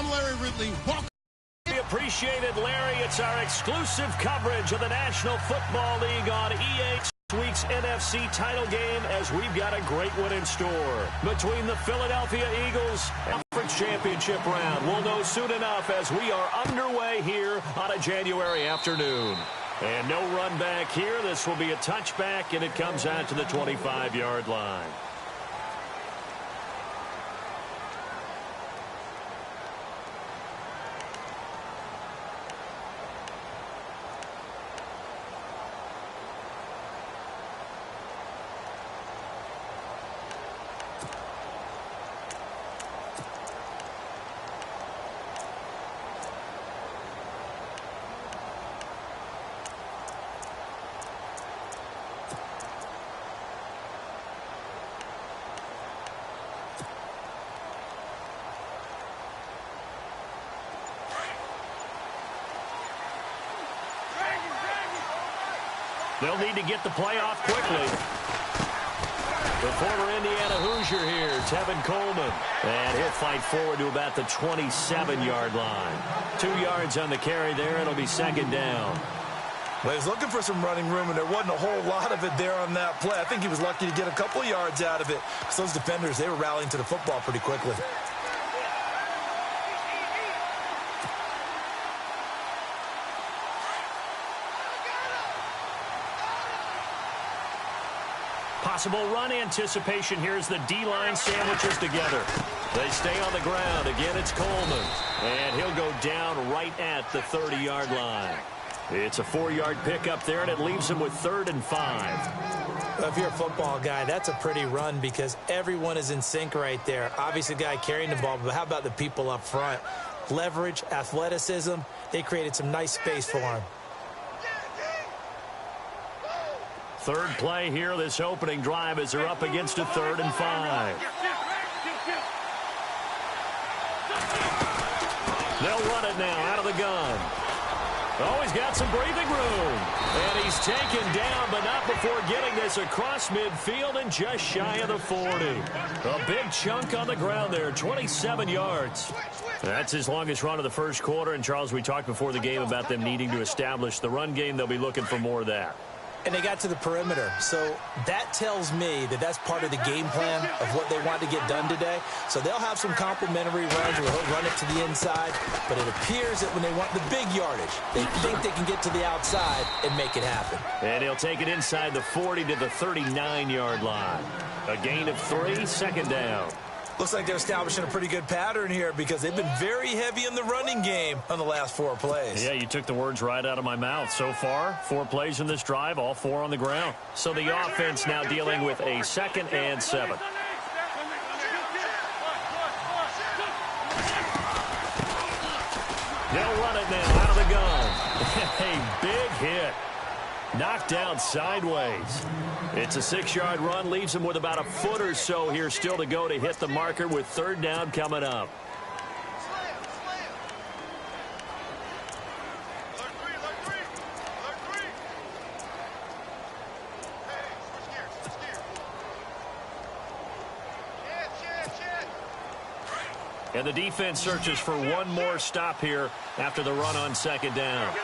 I'm Larry Ridley. Welcome. We appreciate it, Larry. It's our exclusive coverage of the National Football League on EA. This week's NFC title game, as we've got a great one in store between the Philadelphia Eagles and Conference Championship round. We'll know soon enough as we are underway here on a January afternoon. And no run back here. This will be a touchback, and it comes out to the 25-yard line. They'll need to get the play off quickly. The former Indiana Hoosier here, Tevin Coleman. And he'll fight forward to about the 27-yard line. 2 yards on the carry there. It'll be second down. Well, he was looking for some running room, and there wasn't a whole lot of it there on that play. I think he was lucky to get a couple of yards out of it. Because those defenders, they were rallying to the football pretty quickly. Possible run anticipation here as the D-line sandwiches together. They stay on the ground. Again, it's Coleman. And he'll go down right at the 30-yard line. It's a 4-yard pickup there, and it leaves him with 3rd and 5. Well, if you're a football guy, that's a pretty run because everyone is in sync right there. Obviously, the guy carrying the ball, but how about the people up front? Leverage, athleticism, they created some nice space for him. Third play here, this opening drive, as they're up against a 3rd and 5. They'll run it now out of the gun. Oh, he's got some breathing room. And he's taken down, but not before getting this across midfield and just shy of the 40. A big chunk on the ground there, 27 yards. That's his longest run of the first quarter. And, Charles, we talked before the game about them needing to establish the run game. They'll be looking for more of that. And they got to the perimeter. So that tells me that that's part of the game plan of what they want to get done today. So they'll have some complimentary runs where they'll run it to the inside. But it appears that when they want the big yardage, they think they can get to the outside and make it happen. And he'll take it inside the 40 to the 39-yard line. A gain of 3, second down. Looks like they're establishing a pretty good pattern here because they've been very heavy in the running game on the last 4 plays. Yeah, you took the words right out of my mouth. So far, 4 plays in this drive, all 4 on the ground. So the offense now dealing with a 2nd and 7. They'll run it now out of the gun. A big hit. Knocked down sideways. It's a 6-yard run, leaves him with about a foot or so here still to go to hit the marker with 3rd down coming up. And the defense searches for one more stop here after the run on 2nd down.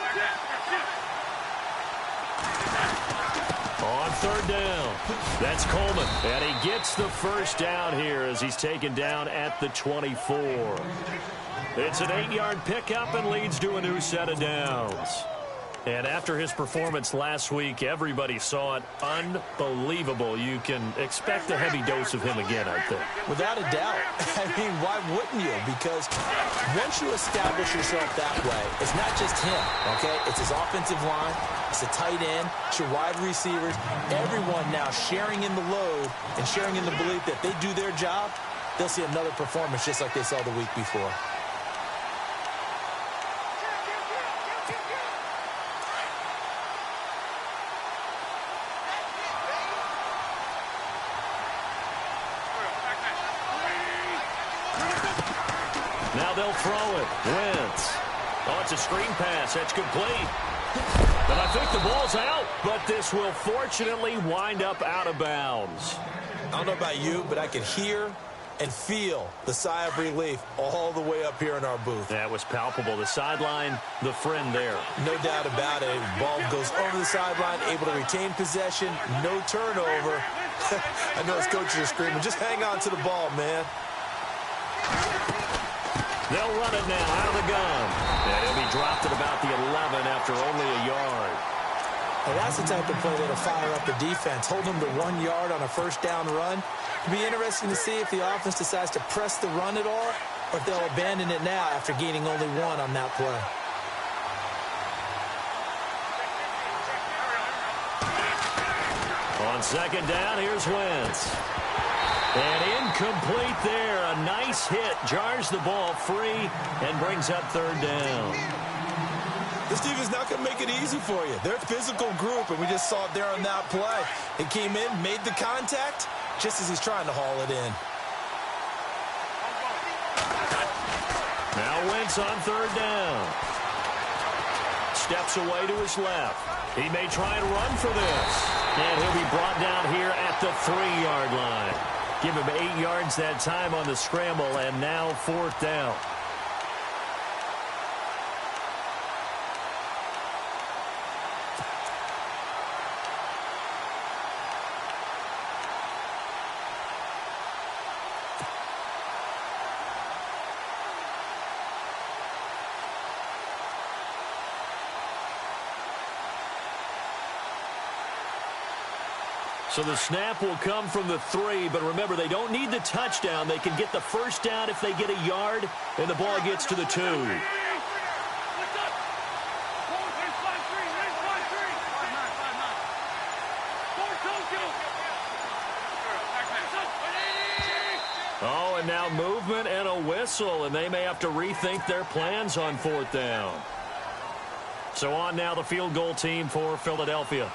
On 3rd down, that's Coleman. And he gets the first down here as he's taken down at the 24. It's an 8-yard pickup and leads to a new set of downs. And after his performance last week, everybody saw it. Unbelievable. You can expect a heavy dose of him again, I think. Without a doubt. I mean, why wouldn't you? Because once you establish yourself that way, it's not just him, okay? It's his offensive line. It's the tight end. It's your wide receivers. Everyone now sharing in the load and sharing in the belief that they do their job, they'll see another performance just like they saw the week before. Now they'll throw it. Wentz. Oh, it's a screen pass. That's complete. But I think the ball's out. But this will fortunately wind up out of bounds. I don't know about you, but I can hear and feel the sigh of relief all the way up here in our booth. That was palpable. The sideline, the friend there. No doubt about it. Ball goes over the sideline, able to retain possession, no turnover. I know his coaches are screaming, just hang on to the ball, man. They'll run it now out of the gun. And he'll be dropped at about the 11 after only a yard. Well, that's the type of play that'll fire up the defense. Hold them to 1 yard on a first down run. It'll be interesting to see if the offense decides to press the run at all or if they'll abandon it now after gaining only 1 on that play. On second down, here's Wentz. And incomplete there. A nice hit. Jars the ball free and brings up third down. This defense not going to make it easy for you. They're a physical group, and we just saw it there on that play. It came in, made the contact, just as he's trying to haul it in. Now Wentz on third down. Steps away to his left. He may try and run for this. And he'll be brought down here at the 3-yard line. Give him 8 yards that time on the scramble, and now fourth down. So the snap will come from the 3, but remember, they don't need the touchdown. They can get the first down if they get a yard, and the ball gets to the 2. Oh, and now movement and a whistle, and they may have to rethink their plans on fourth down. So on now the field goal team for Philadelphia.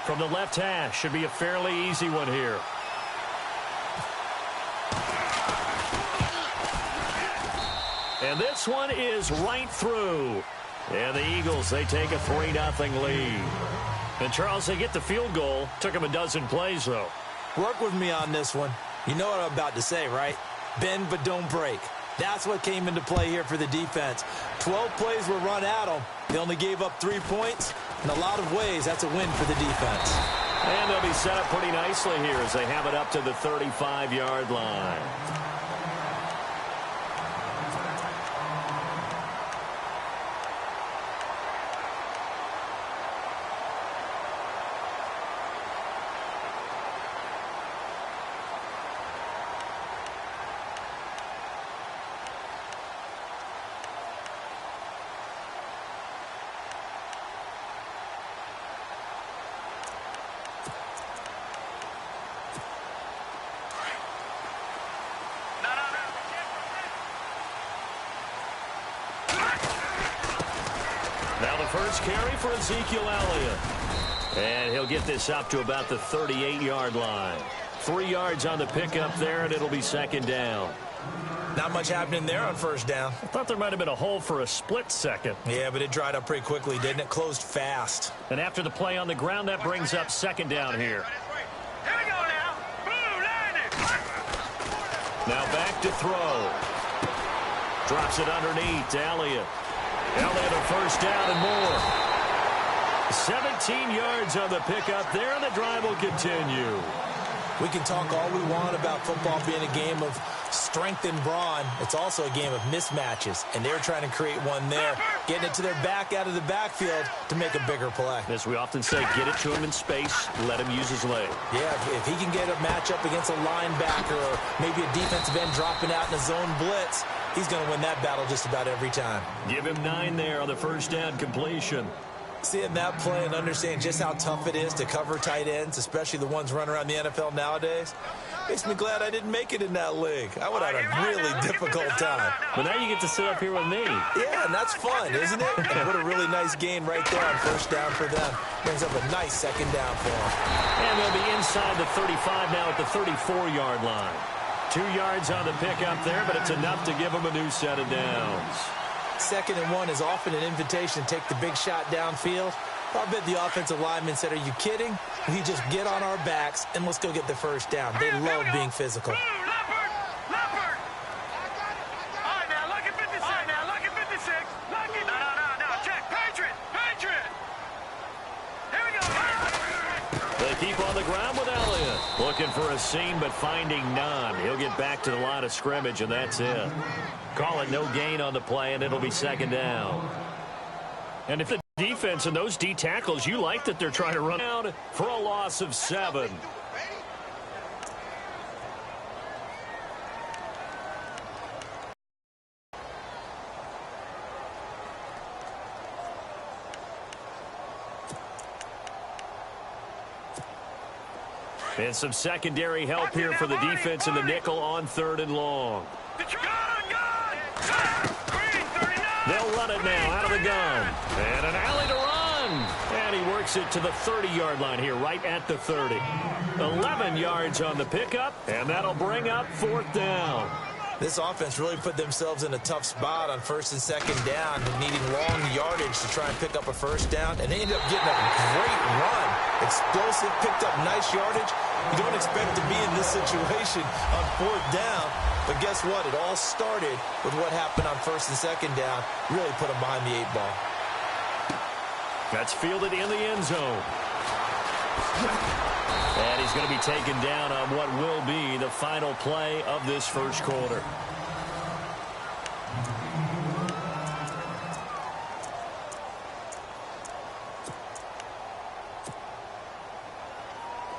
From the left hash, should be a fairly easy one here. And this one is right through. And the Eagles, they take a 3-0 lead. And Charles, they get the field goal. Took them a dozen plays, though. Work with me on this one. You know what I'm about to say, right? Bend but don't break. That's what came into play here for the defense. 12 plays were run at them. They only gave up 3 points. In a lot of ways, that's a win for the defense. And they'll be set up pretty nicely here as they have it up to the 35-yard line. Now the first carry for Ezekiel Elliott. And he'll get this up to about the 38-yard line. 3 yards on the pickup there, and it'll be second down. Not much happening there on first down. I thought there might have been a hole for a split second. Yeah, but it dried up pretty quickly, didn't it? Closed fast. And after the play on the ground, that brings up second down here. Now back to throw. Drops it underneath to Elliott. Elliott a first down and more. 17 yards on the pickup there, and the drive will continue. We can talk all we want about football being a game of strength and brawn. It's also a game of mismatches, and they're trying to create one there, getting it to their back out of the backfield to make a bigger play. As we often say, get it to him in space, let him use his leg. Yeah, if he can get a matchup against a linebacker or maybe a defensive end dropping out in a zone blitz, he's going to win that battle just about every time. Give him 9 there on the first down completion. Seeing that play and understand just how tough it is to cover tight ends, especially the ones running around the NFL nowadays, makes me glad I didn't make it in that league. I would have had a really difficult time. But now you get to sit up here with me. Yeah, and that's fun, isn't it? And what a really nice gain right there on first down for them. Brings up a nice second down for them. And they'll be inside the 35 now at the 34-yard line. 2 yards on the pickup there, but it's enough to give them a new set of downs. 2nd and 1 is often an invitation to take the big shot downfield. I'll bet the offensive lineman said, are you kidding? We just get on our backs and let's go get the first down. They love being physical. Leopard! They'll keep on the ground with Elliott. Looking for a seam, but finding none. He'll get back to the line of scrimmage, and that's it. Call it no gain on the play, and it'll be second down. And if the defense and those D tackles, you like that they're trying to run out for a loss of 7. And some secondary help here for the defense in the nickel on 3rd and long. They'll run it now out of the gun. And an alley to run. And he works it to the 30-yard line here, right at the 30. 11 yards on the pickup, and that'll bring up 4th down. This offense really put themselves in a tough spot on 1st and 2nd down, needing long yardage to try and pick up a 1st down, and they ended up getting a great run. Explosive, picked up nice yardage. You don't expect to be in this situation on 4th down, but guess what? It all started with what happened on 1st and 2nd down. Really put them behind the 8 ball. That's fielded in the end zone. And he's going to be taken down on what will be the final play of this first quarter.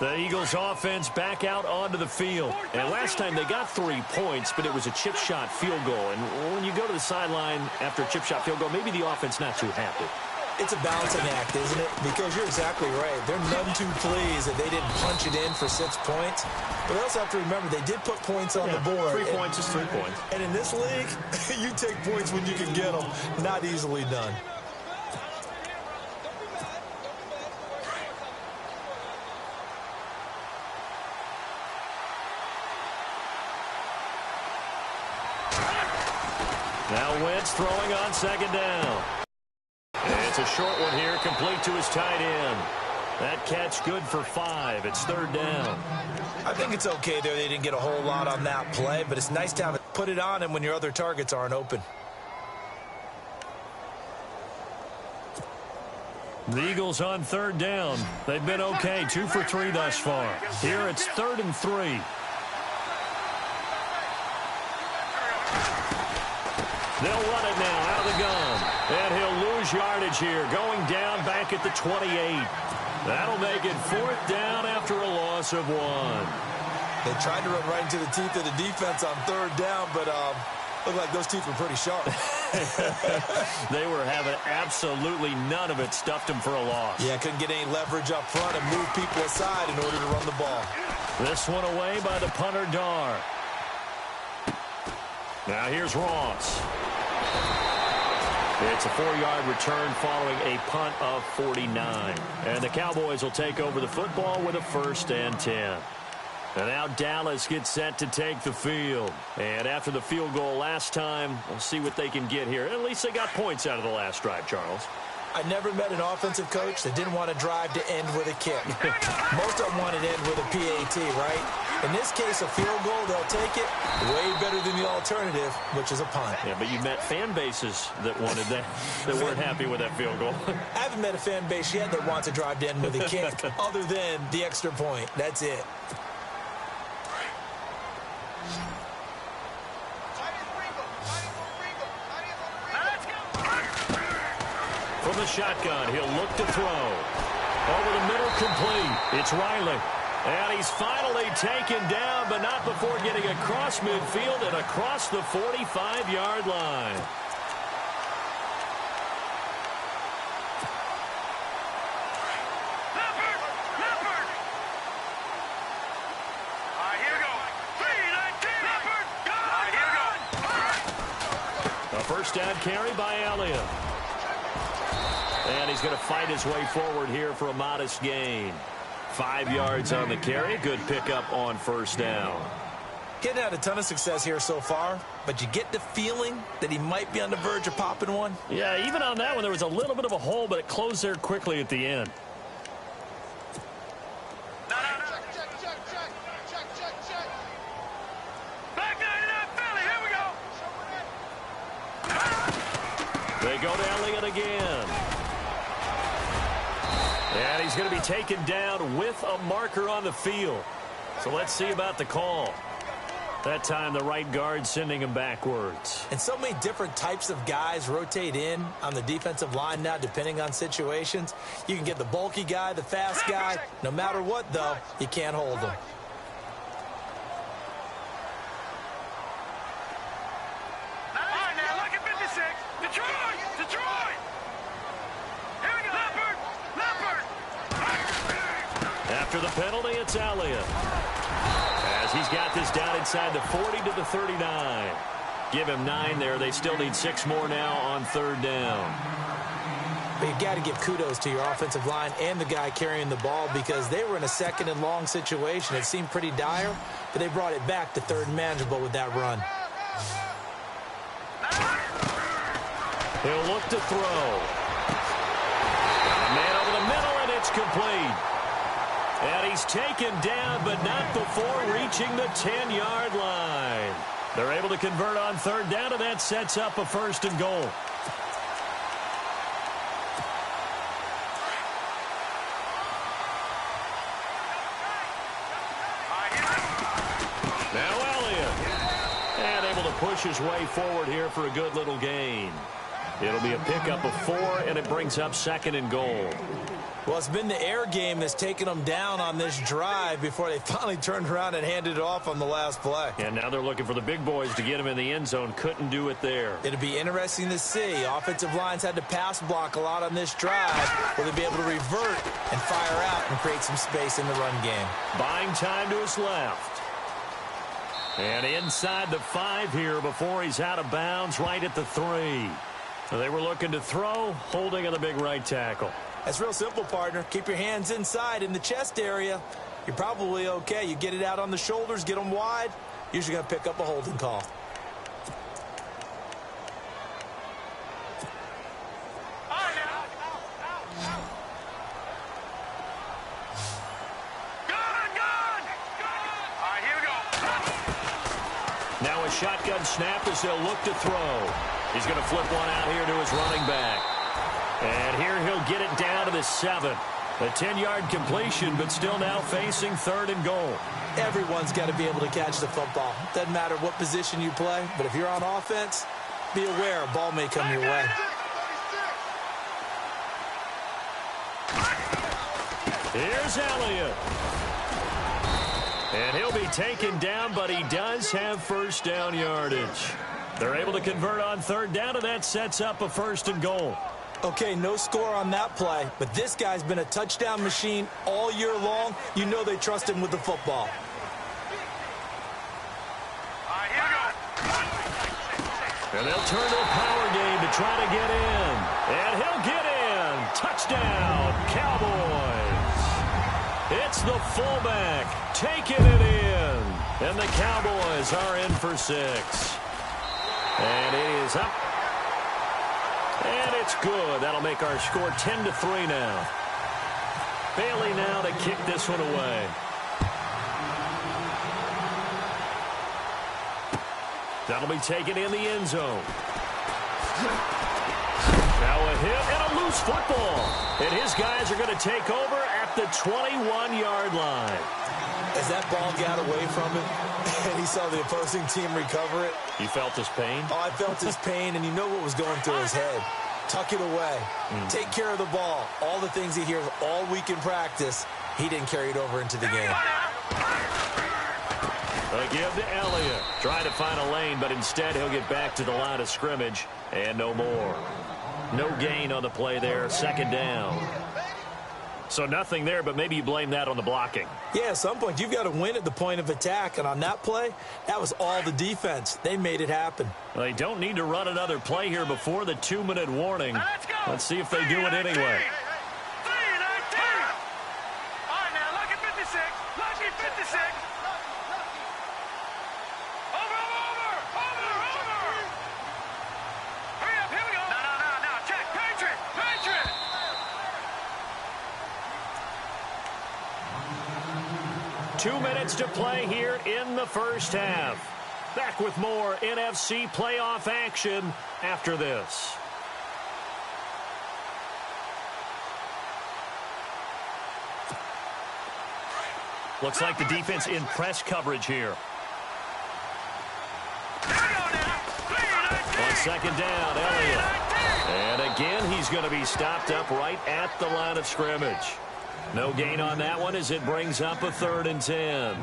The Eagles offense back out onto the field. And last time they got 3 points, but it was a chip shot field goal. And when you go to the sideline after a chip shot field goal, maybe the offense not too happy. It's a balancing act, isn't it? Because you're exactly right. They're none too pleased that they didn't punch it in for 6 points. But they also have to remember they did put points on the board. 3 points is 3 points. And in this league, you take points when you can get them. Not easily done. Now Wentz throwing on 2nd down. It's a short one here, complete to his tight end. That catch good for 5. It's 3rd down. I think it's okay there. They didn't get a whole lot on that play, but it's nice to have it put it on him when your other targets aren't open. The Eagles on 3rd down. They've been okay, 2 for 3 thus far. Here it's 3rd and 3. They'll run it now out of the gun. And he'll lose yardage here, going down back at the 28. That'll make it 4th down after a loss of 1. They tried to run right into the teeth of the defense on 3rd down, but looked like those teeth were pretty sharp. They were having absolutely none of it. Stuffed them for a loss. Yeah, couldn't get any leverage up front and move people aside in order to run the ball. This one away by the punter, Dar. Now here's Ross. It's a 4-yard return following a punt of 49. And the Cowboys will take over the football with a 1st and 10. And now Dallas gets set to take the field. And after the field goal last time, we'll see what they can get here. At least they got points out of the last drive, Charles. I never met an offensive coach that didn't want to drive to end with a kick. Most of them want to end with a PAT, right? In this case, a field goal, they'll take it. Way better than the alternative, which is a punt. Yeah, but you met fan bases that wanted that, that weren't happy with that field goal. I haven't met a fan base yet that wants to drive to end with a kick other than the extra point. That's it. From the shotgun, he'll look to throw. Over the middle, complete. It's Riley. And he's finally taken down, but not before getting across midfield and across the 45-yard line. A 1st down carry by Elliott. And he's going to fight his way forward here for a modest gain. 5 yards on the carry. Good pickup on 1st down. Getting had a ton of success here so far, but you get the feeling that he might be on the verge of popping one. Yeah, even on that one, there was a little bit of a hole, but it closed there quickly at the end. They go to Elliott again. And he's going to be taken down with a marker on the field. So let's see about the call. That time the right guard sending him backwards. And so many different types of guys rotate in on the defensive line now depending on situations. You can get the bulky guy, the fast guy. No matter what, though, you can't hold them. After the penalty, it's Elliott. As he's got this down inside the 40 to the 39. Give him 9 there. They still need 6 more now on 3rd down. But you've got to give kudos to your offensive line and the guy carrying the ball because they were in a 2nd and long situation. It seemed pretty dire, but they brought it back to 3rd and manageable with that run. He'll look to throw. Got a man over the middle, and it's complete. And he's taken down, but not before reaching the 10-yard line. They're able to convert on 3rd down, and that sets up a 1st and goal. Now Elliott. And able to push his way forward here for a good little gain. It'll be a pickup of 4, and it brings up 2nd and goal. Well, it's been the air game that's taken them down on this drive before they finally turned around and handed it off on the last play. And now they're looking for the big boys to get him in the end zone. Couldn't do it there. It'll be interesting to see. Offensive lines had to pass block a lot on this drive. Will they be able to revert and fire out and create some space in the run game? Buying time to his left. And inside the 5 here before he's out of bounds right at the 3. So they were looking to throw, holding on the big right tackle. That's real simple, partner. Keep your hands inside in the chest area. You're probably okay. You get it out on the shoulders, get them wide. Usually going to pick up a holding call. Now a shotgun snap as they'll look to throw. He's going to flip one out here to his running back. And here he'll get it down to the 7. A 10-yard completion, but still now facing 3rd and goal. Everyone's got to be able to catch the football. Doesn't matter what position you play, but if you're on offense, be aware a ball may come your way. Here's Elliott. And he'll be taken down, but he does have 1st down yardage. They're able to convert on 3rd down, and that sets up a 1st and goal. Okay, no score on that play, but this guy's been a touchdown machine all year long. You know they trust him with the football. And they'll turn to a power game to try to get in. And he'll get in. Touchdown, Cowboys. It's the fullback taking it in. And the Cowboys are in for 6. And it is up. And it's good. That'll make our score 10-3 now. Bailey now to kick this one away. That'll be taken in the end zone. Now a hit and a loose football. And his guys are going to take over at the 21-yard line. As that ball got away from him and he saw the opposing team recover it. You felt his pain? Oh, I felt his pain, and you know what was going through his head. Tuck it away. Take care of the ball. All the things he hears all week in practice, he didn't carry it over into the game. They give to Elliott. Trying to find a lane, but instead he'll get back to the line of scrimmage. And no more. No gain on the play there. 2nd down. So nothing there, but maybe you blame that on the blocking. Yeah, at some point you've got to win at the point of attack. And on that play, that was all the defense. They made it happen. They don't need to run another play here before the 2-minute warning. Let's see if they do it anyway. Two minutes to play here in the first half. Back with more NFC playoff action after this. Looks like the defense in press coverage here. On second down, Elliott. And again, he's going to be stopped up right at the line of scrimmage. No gain on that one as it brings up a 3rd and 10.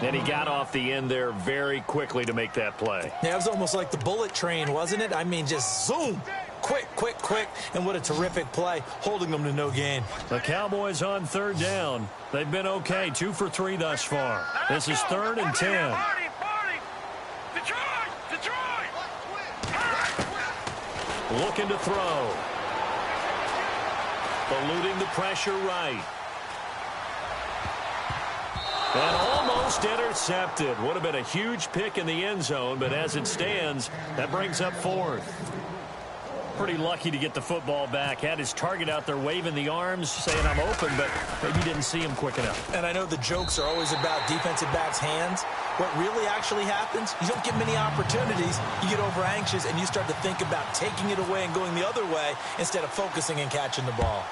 And he got off the end there very quickly to make that play. Yeah, it was almost like the bullet train, wasn't it? I mean, just zoom. Quick, quick, quick. And what a terrific play, holding them to no gain. The Cowboys on 3rd down. They've been okay, 2 for 3 thus far. This is 3rd and 10. Looking to throw. Eluding the pressure right. And almost intercepted. Would have been a huge pick in the end zone, but as it stands, that brings up 4th. Pretty lucky to get the football back. Had his target out there waving the arms, saying I'm open, but maybe didn't see him quick enough. And I know the jokes are always about defensive backs' hands. What really actually happens, you don't get many opportunities. You get over anxious, and you start to think about taking it away and going the other way instead of focusing and catching the ball.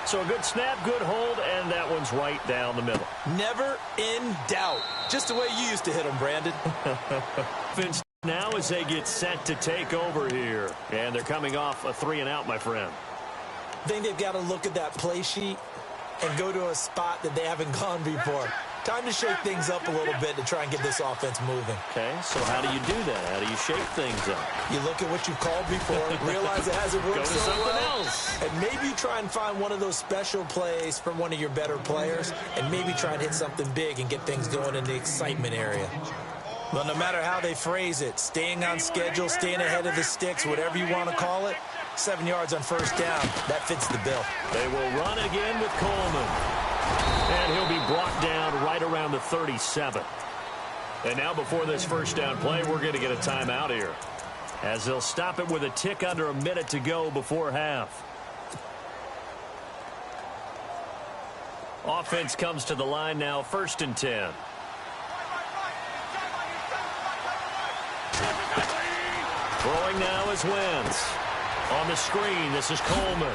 So a good snap, good hold, and that one's right down the middle. Never in doubt. Just the way you used to hit them, Brandon. Vince, now as they get set to take over here. And they're coming off a 3-and-out, my friend. I think they've got to look at that play sheet and go to a spot that they haven't gone before. Time to shake things up a little bit to try and get this offense moving. Okay, so how do you do that? How do you shake things up? You look at what you've called before, realize it hasn't worked so well, else. and maybe you try and find one of those special plays from one of your better players, and maybe try and hit something big and get things going in the excitement area. Well, no matter how they phrase it, staying on schedule, staying ahead of the sticks, whatever you want to call it, 7 yards on 1st down, that fits the bill. They will run again with Coleman. And he'll be brought down right around the 37. And now before this 1st down play, we're going to get a timeout here, as they'll stop it with a tick under a minute to go before half. Offense comes to the line now, 1st and 10. Throwing now is Wentz. On the screen, this is Coleman.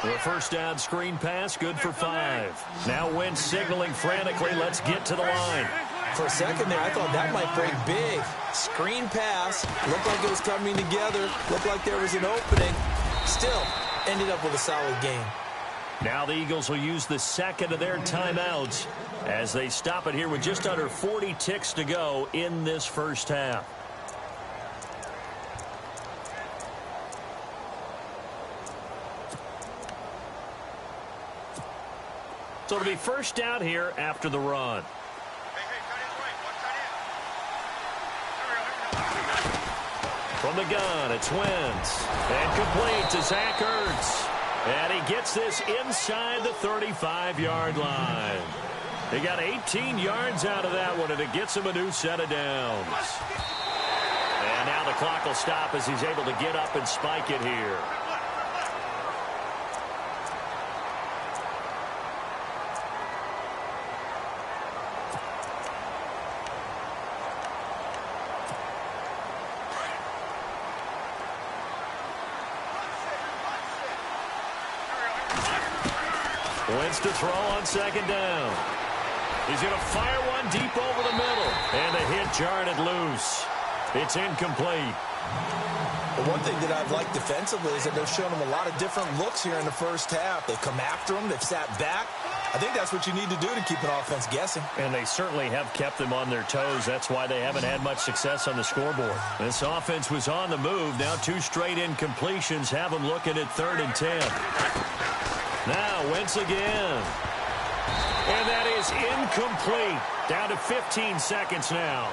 The 1st down screen pass, good for 5. Now Wentz signaling frantically, let's get to the line. For a second there, I thought that might break big. Screen pass, looked like it was coming together, looked like there was an opening. Still, ended up with a solid game. Now the Eagles will use the 2nd of their timeouts as they stop it here with just under 40 ticks to go in this 1st half. So it'll be 1st down here after the run. From the gun, it's Wentz. And complete to Zach Ertz. And he gets this inside the 35-yard line. He got 18 yards out of that one, and it gets him a new set of downs. And now the clock will stop as he's able to get up and spike it here. Wentz to throw on 2nd down. He's going to fire one deep over the middle. And the hit jarred it loose. It's incomplete. The one thing that I've liked defensively is that they've shown him a lot of different looks here in the 1st half. They've come after him. They've sat back. I think that's what you need to do to keep an offense guessing. And they certainly have kept them on their toes. That's why they haven't had much success on the scoreboard. This offense was on the move. Now 2 straight incompletions have them looking at 3rd and 10. Now Wentz again. And that is incomplete. Down to 15 seconds now.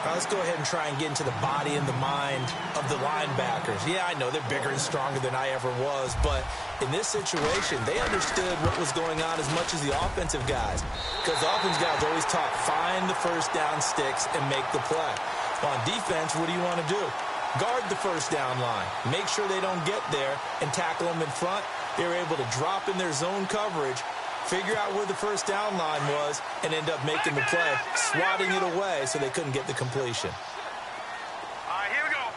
Let's go ahead and try and get into the body and the mind of the linebackers. Yeah, I know they're bigger and stronger than I ever was, but in this situation, they understood what was going on as much as the offensive guys. Because the offensive guys always taught, find the 1st down sticks and make the play. Well, on defense, what do you want to do? Guard the 1st down line. Make sure they don't get there and tackle them in front. They were able to drop in their zone coverage, figure out where the 1st down line was, and end up making the play, swatting it away so they couldn't get the completion. All right, here we go.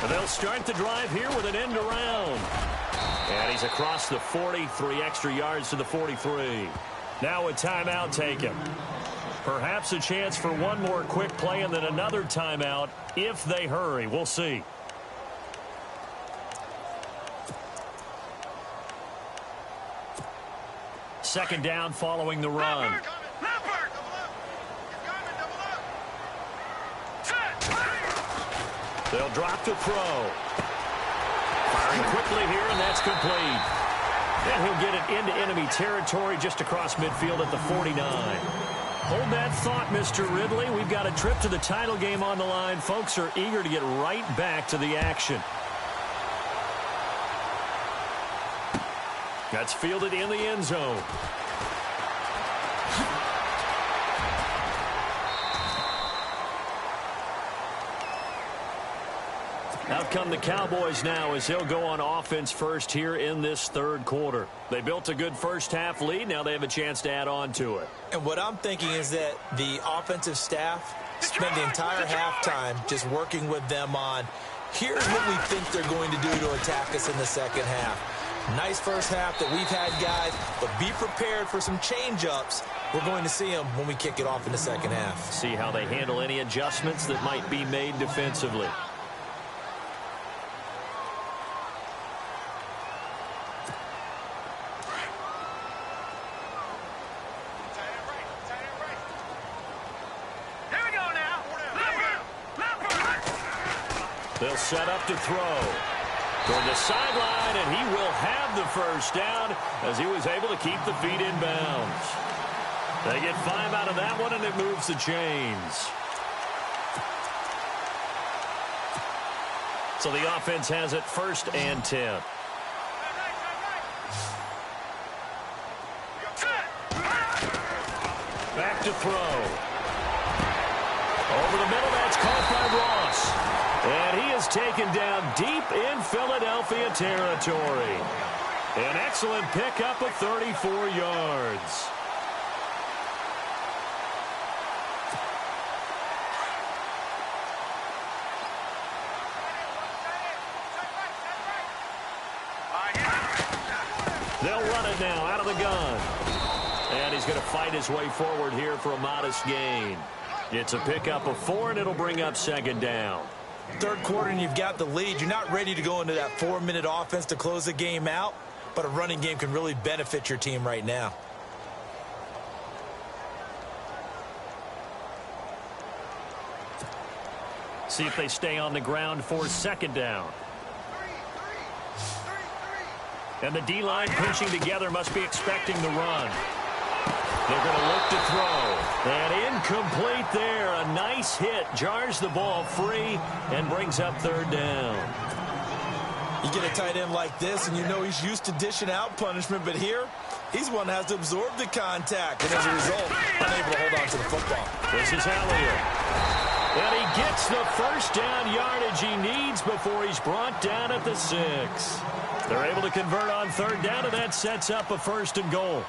And they'll start the drive here with an end around. And he's across the 40, 3 extra yards to the 43. Now a timeout taken. Perhaps a chance for one more quick play and then another timeout if they hurry. We'll see. Second down following the run. They'll drop to throw. Firing quickly here, and that's complete. And he'll get it into enemy territory just across midfield at the 49. Hold that thought, Mr. Ridley. We've got a trip to the title game on the line. Folks are eager to get right back to the action. That's fielded in the end zone. Out come the Cowboys now as they'll go on offense first here in this third quarter. They built a good first-half lead. Now they have a chance to add on to it. And what I'm thinking is that the offensive staff spend the entire halftime just working with them on, here's what we think they're going to do to attack us in the second half. Nice first half that we've had, guys, but be prepared for some change-ups. We're going to see them when we kick it off in the second half. See how they handle any adjustments that might be made defensively. They'll set up to throw toward the sideline, and he will have the first down as he was able to keep the feet in bounds. They get 5 out of that one, and it moves the chains. So the offense has it 1st and 10. Back to throw. Over the middle, that's caught by Ross. And he is taken down deep in Philadelphia territory. An excellent pickup of 34 yards. They'll run it now out of the gun. And he's going to fight his way forward here for a modest gain. It's a pickup of 4, and it'll bring up 2nd down. Third quarter and you've got the lead. You're not ready to go into that 4-minute offense to close the game out, but a running game can really benefit your team right now. See if they stay on the ground for 2nd down. And the D-line pinching together must be expecting the run. They're going to look to throw. And incomplete there. A nice hit. Jars the ball free and brings up 3rd down. You get a tight end like this, and you know he's used to dishing out punishment, but here, he's one that has to absorb the contact, and as a result, unable to hold on to the football. This is Elliott. And he gets the 1st down yardage he needs before he's brought down at the 6. They're able to convert on 3rd down, and that sets up a 1st and goal.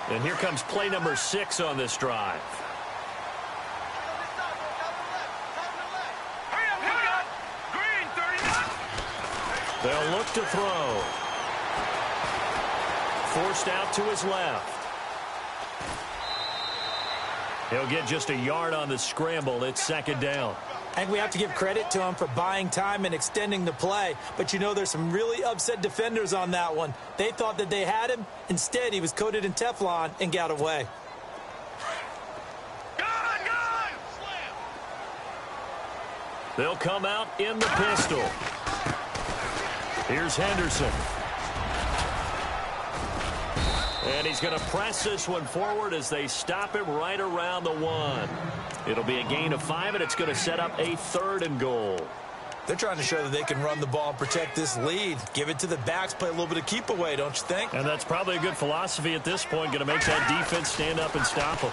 And here comes play number 6 on this drive. They'll look to throw. Forced out to his left. He'll get just a yard on the scramble. It's 2nd down. I think we have to give credit to him for buying time and extending the play. But, you know, there's some really upset defenders on that one. They thought that they had him. Instead, he was coated in Teflon and got away. They'll come out in the pistol. Here's Henderson. And he's going to press this one forward as they stop him right around the 1. It'll be a gain of 5, and it's going to set up a 3rd and goal. They're trying to show that they can run the ball and protect this lead. Give it to the backs, play a little bit of keep away, don't you think? And that's probably a good philosophy at this point, going to make that defense stand up and stop them.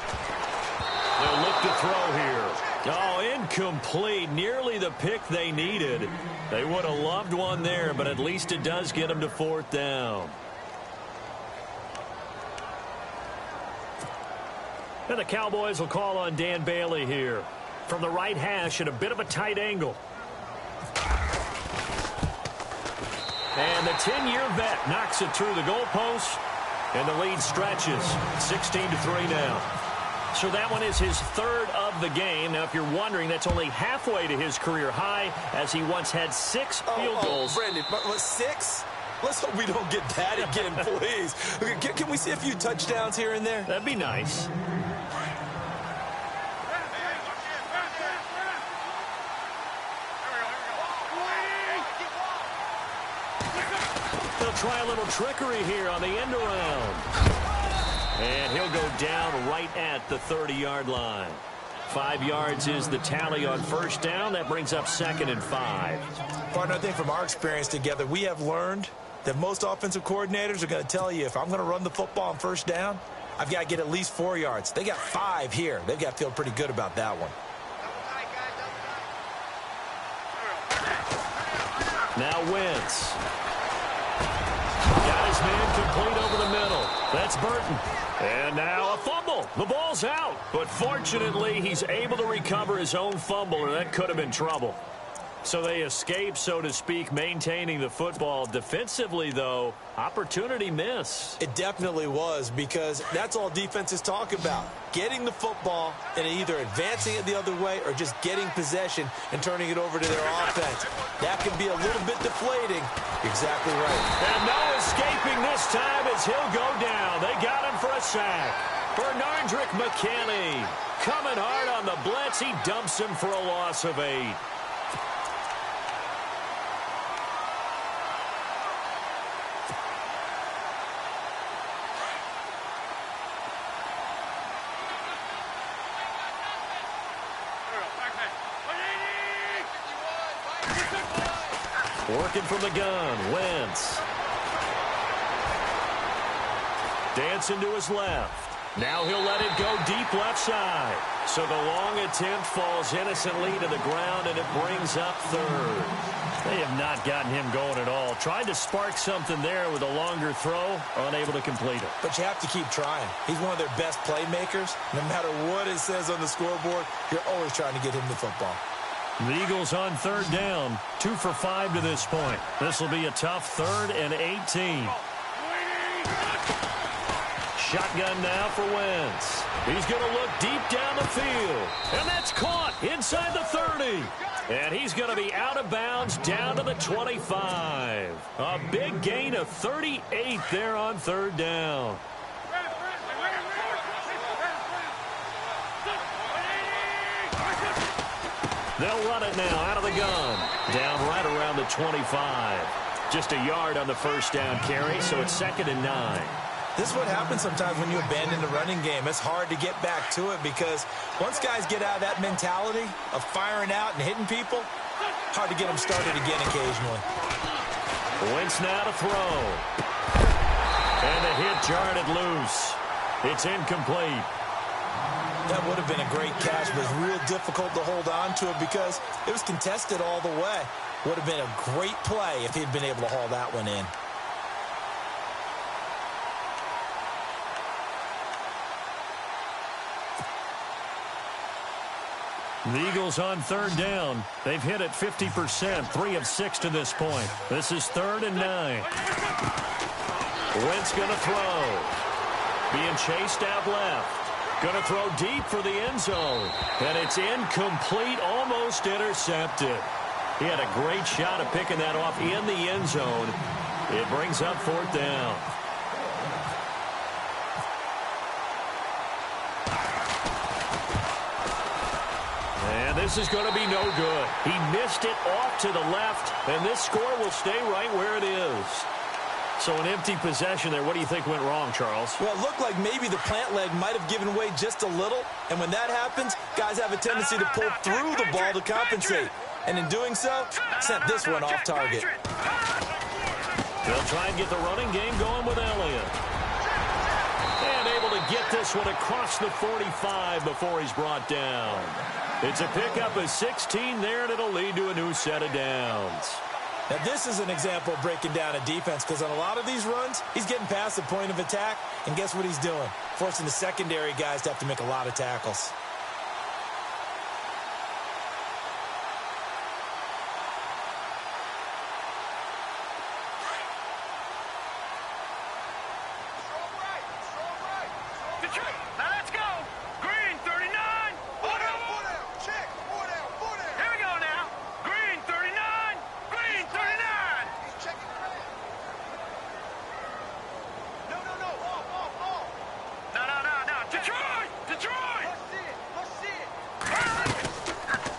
They'll look to throw here. Oh, incomplete. Nearly the pick they needed. They would have loved one there, but at least it does get them to 4th down. And the Cowboys will call on Dan Bailey here. From the right hash at a bit of a tight angle. And the 10-year vet knocks it through the goalpost, and the lead stretches 16-3 now. So that one is his third of the game. Now, if you're wondering, that's only halfway to his career high, as he once had 6 field goals. Brendan, 6? Let's hope we don't get that again, please. Okay, can we see a few touchdowns here and there? That'd be nice. They'll try a little trickery here on the end around. And he'll go down right at the 30-yard line. 5 yards is the tally on first down. That brings up 2nd and 5. Partner, I think from our experience together, we have learned that most offensive coordinators are going to tell you, if I'm going to run the football on first down, I've got to get at least 4 yards. They got 5 here. They've got to feel pretty good about that one. Now Wentz. Got his man complete over the middle. That's Burton. And now a fumble. The ball's out. But fortunately, he's able to recover his own fumble, or that could have been trouble. So they escape, so to speak, maintaining the football. Defensively, though, opportunity miss. It definitely was, because that's all defenses talk about. Getting the football and either advancing it the other way or just getting possession and turning it over to their offense. That can be a little bit deflating. Exactly right. And no escaping this time as he'll go down. They got him for a sack. Bernardrick McKinney coming hard on the blitz. He dumps him for a loss of 8. Working from the gun, Wentz. Dancing to his left. Now he'll let it go deep left side. So the long attempt falls innocently to the ground, and it brings up 3rd. They have not gotten him going at all. Tried to spark something there with a longer throw, unable to complete it. But you have to keep trying. He's one of their best playmakers. No matter what it says on the scoreboard, you're always trying to get him the football. The Eagles on 3rd down, 2 for 5 to this point. This will be a tough 3rd and 18. Shotgun now for Wentz. He's going to look deep down the field. And that's caught inside the 30. And he's going to be out of bounds down to the 25. A big gain of 38 there on 3rd down. They'll run it now out of the gun. Down right around the 25. Just a yard on the first down carry, so it's 2nd and 9. This is what happens sometimes when you abandon the running game. It's hard to get back to it because once guys get out of that mentality of firing out and hitting people, hard to get them started again occasionally. Wentz now to throw. And the hit jarred it loose. It's incomplete. That would have been a great catch, but it's real difficult to hold on to it because it was contested all the way. Would have been a great play if he'd been able to haul that one in. The Eagles on 3rd down. They've hit it 50%, 3 of 6 to this point. This is 3rd and 9. Wentz going to throw. Being chased out left. Going to throw deep for the end zone. And it's incomplete, almost intercepted. He had a great shot at picking that off in the end zone. It brings up 4th down. And this is going to be no good. He missed it off to the left, and this score will stay right where it is. So an empty possession there. What do you think went wrong, Charles? Well, it looked like maybe the plant leg might have given way just a little. And when that happens, guys have a tendency to pull through the ball to compensate. And in doing so, sent this one off target. They'll try and get the running game going with Elliott. And able to get this one across the 45 before he's brought down. It's a pickup of 16 there, and it'll lead to a new set of downs. Now, this is an example of breaking down a defense because on a lot of these runs, he's getting past the point of attack, and guess what he's doing? Forcing the secondary guys to have to make a lot of tackles.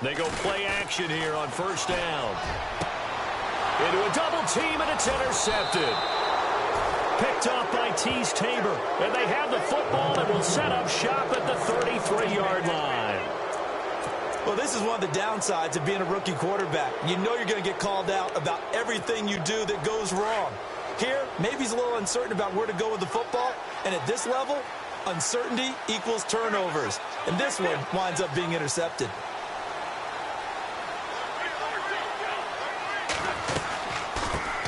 They go play action here on first down. Into a double team, and it's intercepted. Picked off by Tease Tabor. And they have the football and will set up shop at the 33-yard line. Well, this is one of the downsides of being a rookie quarterback. You know you're going to get called out about everything you do that goes wrong. Here, maybe he's a little uncertain about where to go with the football. And at this level, uncertainty equals turnovers. And this one winds up being intercepted.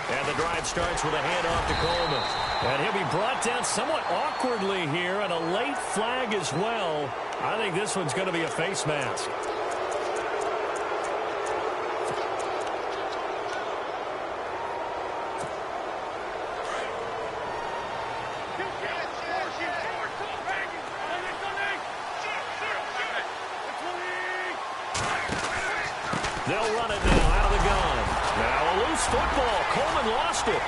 And the drive starts with a handoff to Coleman. And he'll be brought down somewhat awkwardly here, and a late flag as well. I think this one's going to be a face mask. They'll run it now out of the gun. Now a loose football. Coleman lost it.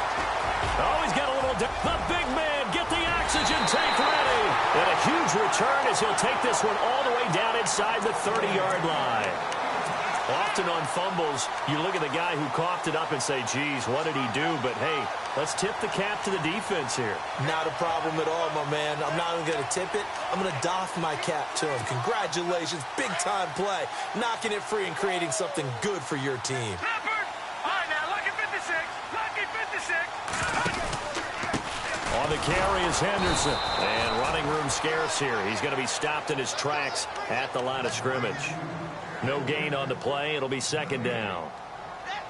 Oh, he's got a little... The big man, get the oxygen tank ready. And a huge return as he'll take this one all the way down inside the 30-yard line. Often on fumbles, you look at the guy who coughed it up and say, geez, what did he do? But, hey, let's tip the cap to the defense here. Not a problem at all, my man. I'm not even going to tip it. I'm going to doff my cap to him. Congratulations. Big-time play. Knocking it free and creating something good for your team. All right, now, lucky 56. Lucky 56. On the carry is Henderson. And running room scarce here. He's going to be stopped in his tracks at the line of scrimmage. No gain on the play. It'll be second down.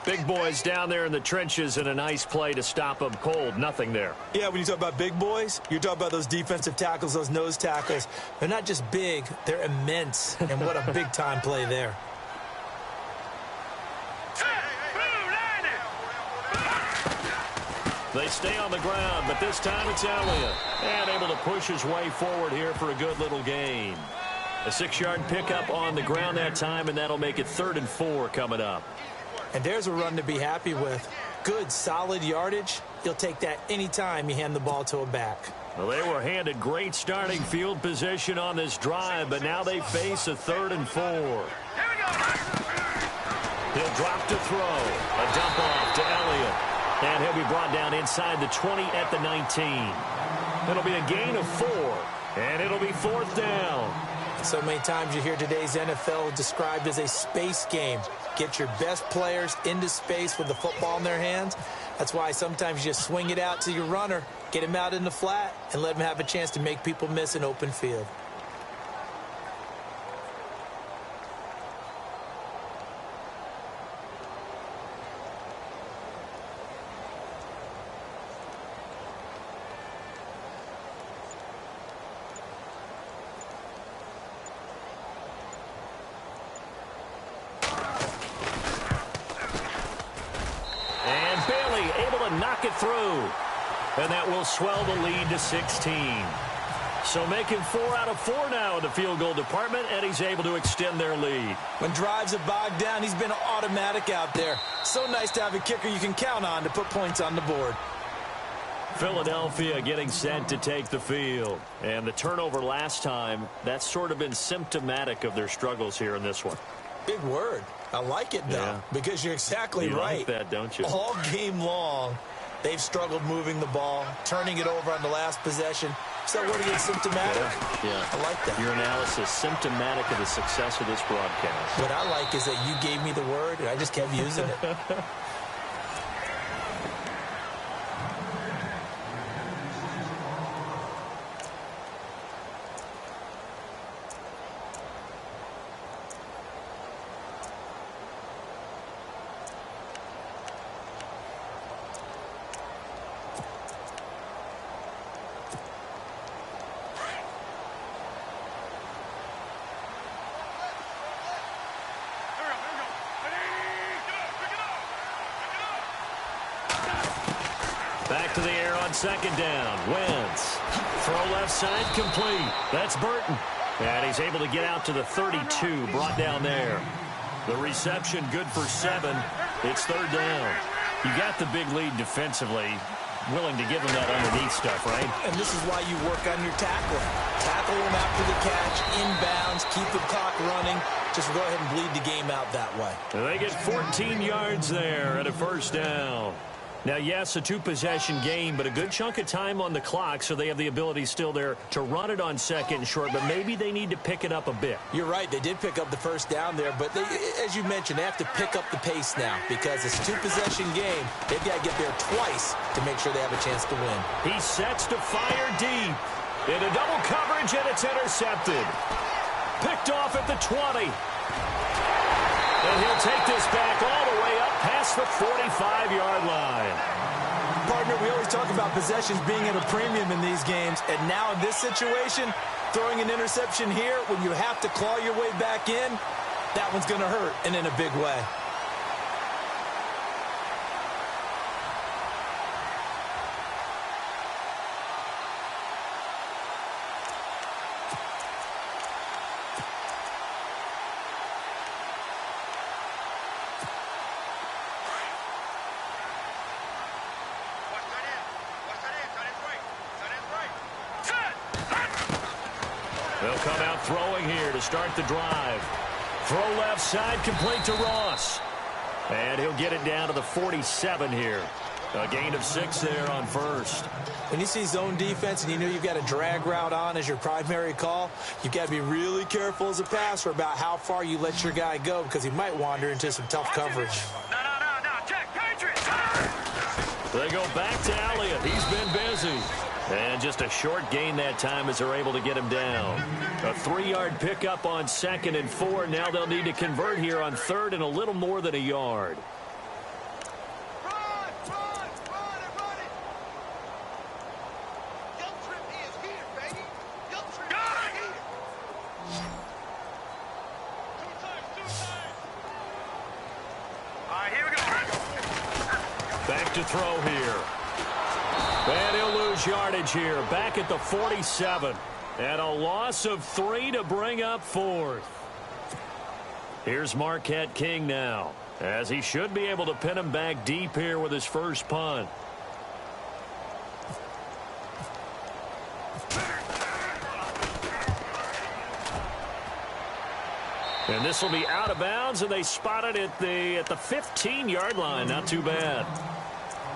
Big boys down there in the trenches, and a nice play to stop them cold. Nothing there. Yeah, when you talk about big boys, you're talking about those defensive tackles, those nose tackles. They're not just big, they're immense. And what a big-time play there. They stay on the ground, but this time it's Elliott. And able to push his way forward here for a good little gain. A 6-yard pickup on the ground that time, and that'll make it 3rd and 4 coming up. And there's a run to be happy with. Good, solid yardage. You'll take that anytime you hand the ball to a back. Well, they were handed great starting field position on this drive, but now they face a 3rd and 4. He'll drop to throw. A dump off to Elliott. And he'll be brought down inside the 20 at the 19. It'll be a gain of 4, and it'll be 4th down. So many times you hear today's NFL described as a space game. Get your best players into space with the football in their hands. That's why sometimes you just swing it out to your runner, get him out in the flat, and let him have a chance to make people miss an open field. Knock it through. And that will swell the lead to 16. So making 4 out of 4 now in the field goal department, and he's able to extend their lead. When drives are bogged down, he's been automatic out there. So nice to have a kicker you can count on to put points on the board. Philadelphia getting set to take the field. And the turnover last time, that's sort of been symptomatic of their struggles here in this one. Big word. I like it, though, because you're exactly right. You like that, don't you? All game long, they've struggled moving the ball, turning it over on the last possession. So what is symptomatic? Yeah. I like that. Your analysis, symptomatic of the success of this broadcast. What I like is that you gave me the word, and I just kept using it. Back to the air on second down. Wentz. Throw left side complete. That's Burton. And he's able to get out to the 32, brought down there. The reception good for 7. It's 3rd down. You got the big lead defensively. Willing to give him that underneath stuff, right? And this is why you work on your tackling. Tackle him after the catch, inbound, downs, keep the clock running. Just go ahead and bleed the game out that way. They get 14 yards there and a first down. Now, yes, a two-possession game, but a good chunk of time on the clock, so they have the ability still there to run it on second and short, but maybe they need to pick it up a bit. You're right. They did pick up the first down there, but they, as you mentioned, they have to pick up the pace now because it's a two-possession game. They've got to get there twice to make sure they have a chance to win. He sets to fire deep. Into double coverage, and it's intercepted. Picked off at the 20. And he'll take this back all the way up past the 45-yard line. Partner, we always talk about possessions being at a premium in these games, and now in this situation, throwing an interception here when you have to claw your way back in, that one's going to hurt, and in a big way. They'll come out throwing here to start the drive. Throw left side, complete to Ross. And he'll get it down to the 47 here. A gain of 6 there on first. When you see zone defense and you know you've got a drag route on as your primary call, you've got to be really careful as a passer about how far you let your guy go because he might wander into some tough coverage. No, Jack, Patriots! They go back to Elliott. He's been busy. And just a short gain that time as they're able to get him down. A 3-yard pickup on 2nd and 4. Now they'll need to convert here on 3rd and a little more than a yard. Run it! Guilt trip is here, baby. Guilt trip is here. Two times. All right, here we go. Back to throw here. And he'll lose yardage here. Back at the 47. And a loss of 3 to bring up 4th. Here's Marquette King now, as he should be able to pin him back deep here with his first punt. And this will be out of bounds, and they spot it at the 15-yard line. Not too bad.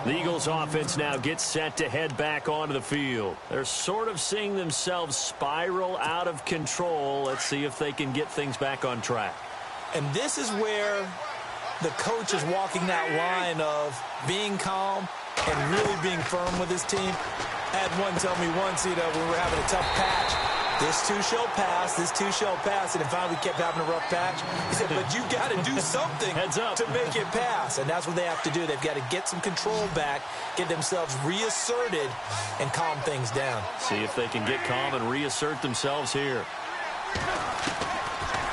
The Eagles offense now gets set to head back onto the field. They're sort of seeing themselves spiral out of control. Let's see if they can get things back on track. And this is where the coach is walking that line of being calm and really being firm with his team. I had one tell me once, when we were having a tough patch, this too shall pass, this too shall pass, and then finally we kept having a rough patch. He said, but you got to do something to make it pass, and that's what they have to do. They've got to get some control back, get themselves reasserted, and calm things down. See if they can get calm and reassert themselves here.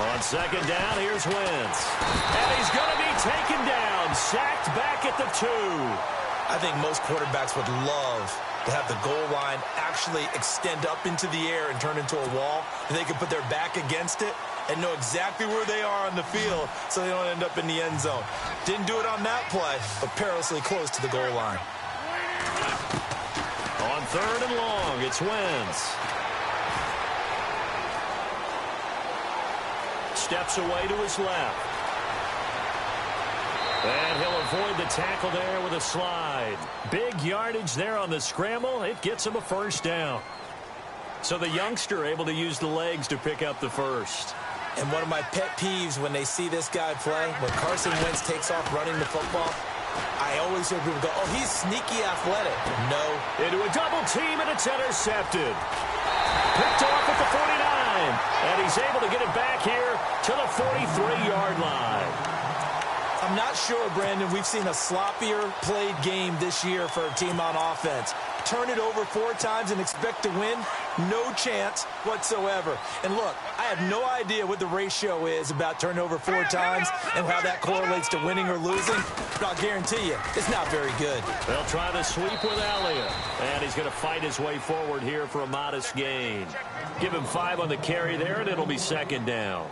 On 2nd down, here's Wentz. And he's going to be taken down, sacked back at the 2. I think most quarterbacks would love to have the goal line actually extend up into the air and turn into a wall, and they can put their back against it and know exactly where they are on the field so they don't end up in the end zone. Didn't do it on that play, but perilously close to the goal line. On 3rd and long, it's Wentz. Steps away to his left. And he'll avoid the tackle there with a slide. Big yardage there on the scramble. It gets him a first down. So the youngster able to use the legs to pick up the first. And one of my pet peeves when they see this guy play, when Carson Wentz takes off running the football, I always hear people go, oh, he's sneaky athletic. No. Into a double team, and it's intercepted. Picked off at the 49. And he's able to get it back here to the 43-yard line. I'm not sure, Brandon, we've seen a sloppier played game this year for a team on offense. Turn it over 4 times and expect to win? No chance whatsoever. And look, I have no idea what the ratio is about turning over 4 times and how that correlates to winning or losing, but I'll guarantee you, it's not very good. They'll try the sweep with Elliott, and he's going to fight his way forward here for a modest gain. Give him 5 on the carry there, and it'll be 2nd down.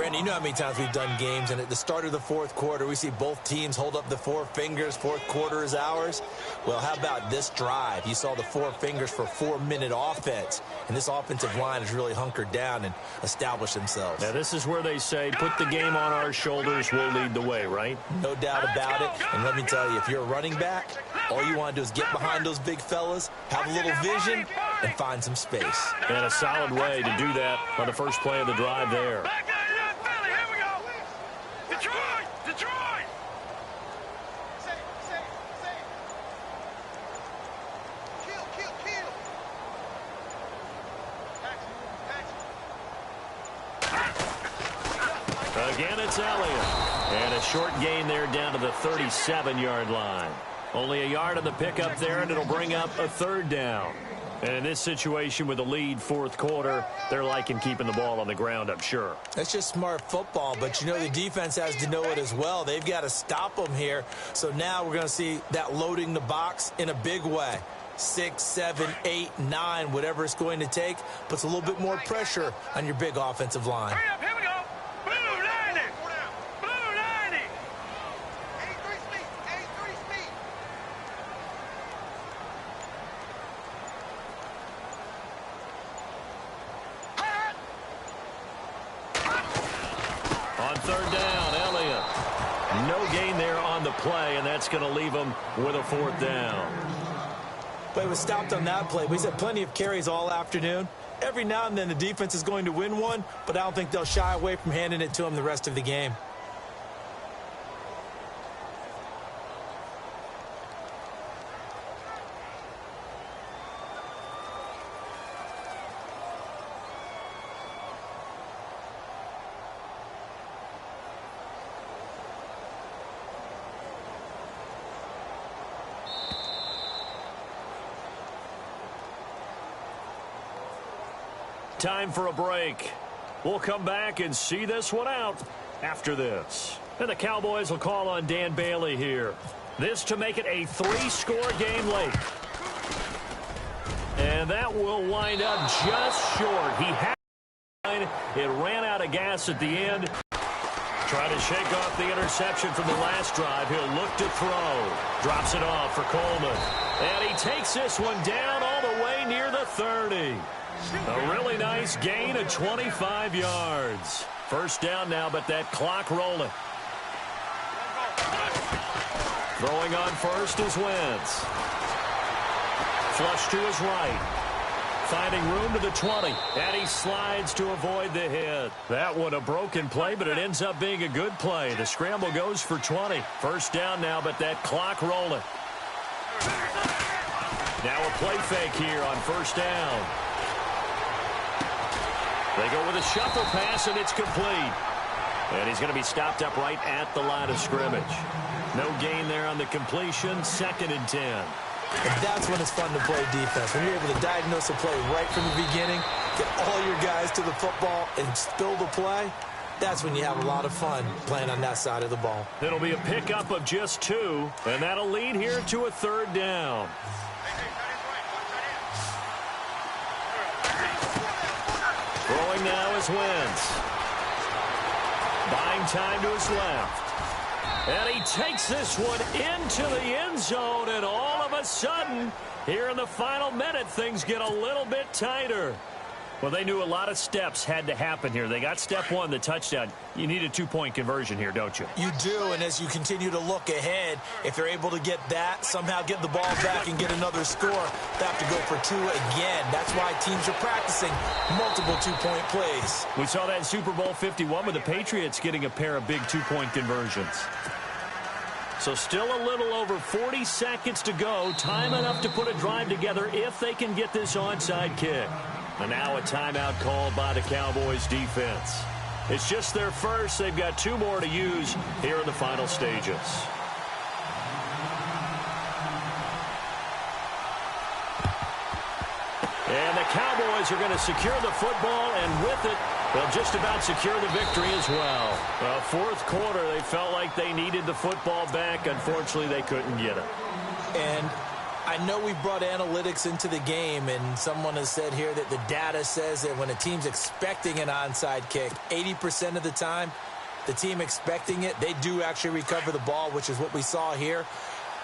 Brandon, you know how many times we've done games, and at the start of the fourth quarter, we see both teams hold up the four fingers, fourth quarter is ours. Well, how about this drive? You saw the four fingers for 4-minute offense, and this offensive line has really hunkered down and established themselves. Now, this is where they say, put the game on our shoulders, we'll lead the way, right? No doubt about it, and let me tell you, if you're a running back, all you want to do is get behind those big fellas, have a little vision, and find some space. And a solid way to do that on the first play of the drive there. Again, it's Elliott. And a short gain there down to the 37-yard line. Only a yard on the pickup there, and it'll bring up a third down. And in this situation with the lead fourth quarter, they're liking keeping the ball on the ground, I'm sure. That's just smart football, but you know the defense has to know it as well. They've got to stop them here. So now we're going to see that loading the box in a big way. 6, 7, 8, 9, whatever it's going to take, puts a little bit more pressure on your big offensive line. Hurry up, here we go. Blue 90. Blue 90. 83 speed. 83 speed. On third down, Elliott. No gain there on the play, and that's going to leave them with a fourth down. But it was stopped on that play. We've had plenty of carries all afternoon. Every now and then the defense is going to win one, but I don't think they'll shy away from handing it to them the rest of the game. Time for a break. We'll come back and see this one out after this. And the Cowboys will call on Dan Bailey here. This to make it a 3-score game late. And that will wind up just short. He had it, ran out of gas at the end. Trying to shake off the interception from the last drive. He'll look to throw. Drops it off for Coleman. And he takes this one down all the way near the 30. A really nice gain of 25 yards. First down now, but that clock rolling. Throwing on first is Wentz. Flush to his right. Finding room to the 20. And he slides to avoid the hit. That one a broken play, but it ends up being a good play. The scramble goes for 20. First down now, but that clock rolling. Now a play fake here on first down. They go with a shuffle pass, and it's complete. And he's going to be stopped up right at the line of scrimmage. No gain there on the completion. 2nd and 10. And that's when it's fun to play defense. When you're able to diagnose a play right from the beginning, get all your guys to the football, and spill the play, that's when you have a lot of fun playing on that side of the ball. It'll be a pickup of just 2, and that'll lead here to a third down. Throwing now is Wentz. Buying time to his left. And he takes this one into the end zone, and all of a sudden, here in the final minute, things get a little bit tighter. Well, they knew a lot of steps had to happen here. They got step 1, the touchdown. You need a 2-point conversion here, don't you? You do, and as you continue to look ahead, if they're able to get that, somehow get the ball back and get another score, they have to go for 2 again. That's why teams are practicing multiple 2-point plays. We saw that in Super Bowl 51 with the Patriots getting a pair of big 2-point conversions. So still a little over 40 seconds to go. Time enough to put a drive together if they can get this onside kick. And now a timeout called by the Cowboys defense. It's just their first. They've got 2 more to use here in the final stages. And the Cowboys are going to secure the football, and with it, they'll just about secure the victory as well. Well, fourth quarter, they felt like they needed the football back. Unfortunately, they couldn't get it. And I know we brought analytics into the game, and someone has said here that the data says that when a team's expecting an onside kick, 80% of the time, the team expecting it, they do actually recover the ball, which is what we saw here.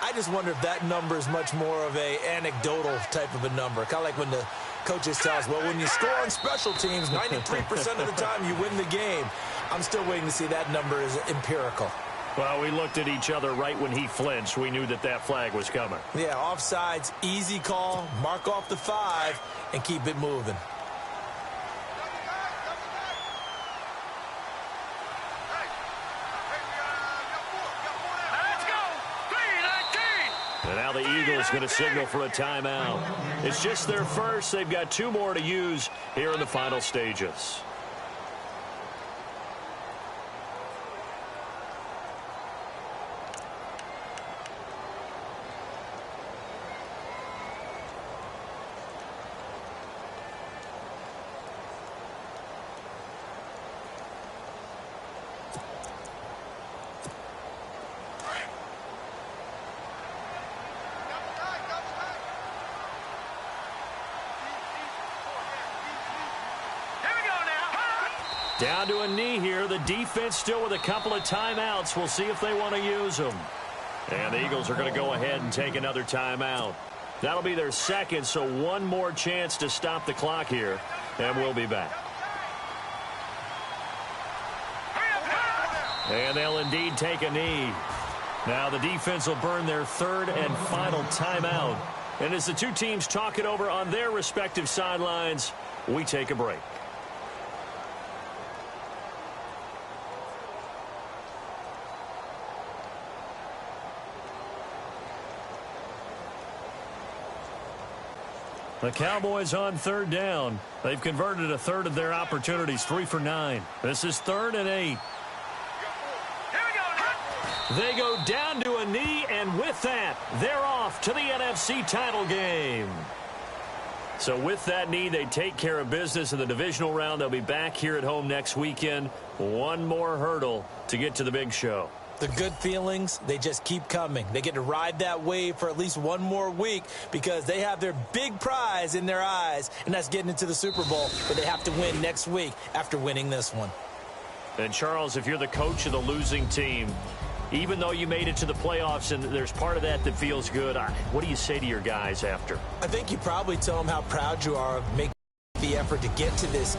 I just wonder if that number is much more of a anecdotal type of a number, kind of like when the coaches tell us, well, when you score on special teams, 93% of the time you win the game. I'm still waiting to see that number is empirical. Well, we looked at each other right when he flinched. We knew that that flag was coming. Yeah, offsides, easy call, mark off the 5, and keep it moving. And now the Eagles going to signal for a timeout. It's just their first. They've got 2 more to use here in the final stages. Down to a knee here. The defense still with a couple of timeouts. We'll see if they want to use them. And the Eagles are going to go ahead and take another timeout. That'll be their second, so one more chance to stop the clock here. And we'll be back. And they'll indeed take a knee. Now the defense will burn their third and final timeout. And as the two teams talk it over on their respective sidelines, we take a break. The Cowboys on third down. They've converted a third of their opportunities, 3 for 9. This is 3rd and 8. They go down to a knee, and with that, they're off to the NFC title game. So with that knee, they take care of business in the divisional round. They'll be back here at home next weekend. One more hurdle to get to the big show. The good feelings, they just keep coming. They get to ride that wave for at least one more week because they have their big prize in their eyes, and that's getting into the Super Bowl, but they have to win next week after winning this one. And, Charles, if you're the coach of the losing team, even though you made it to the playoffs and there's part of that that feels good, what do you say to your guys after? I think you probably tell them how proud you are of making the effort to get to this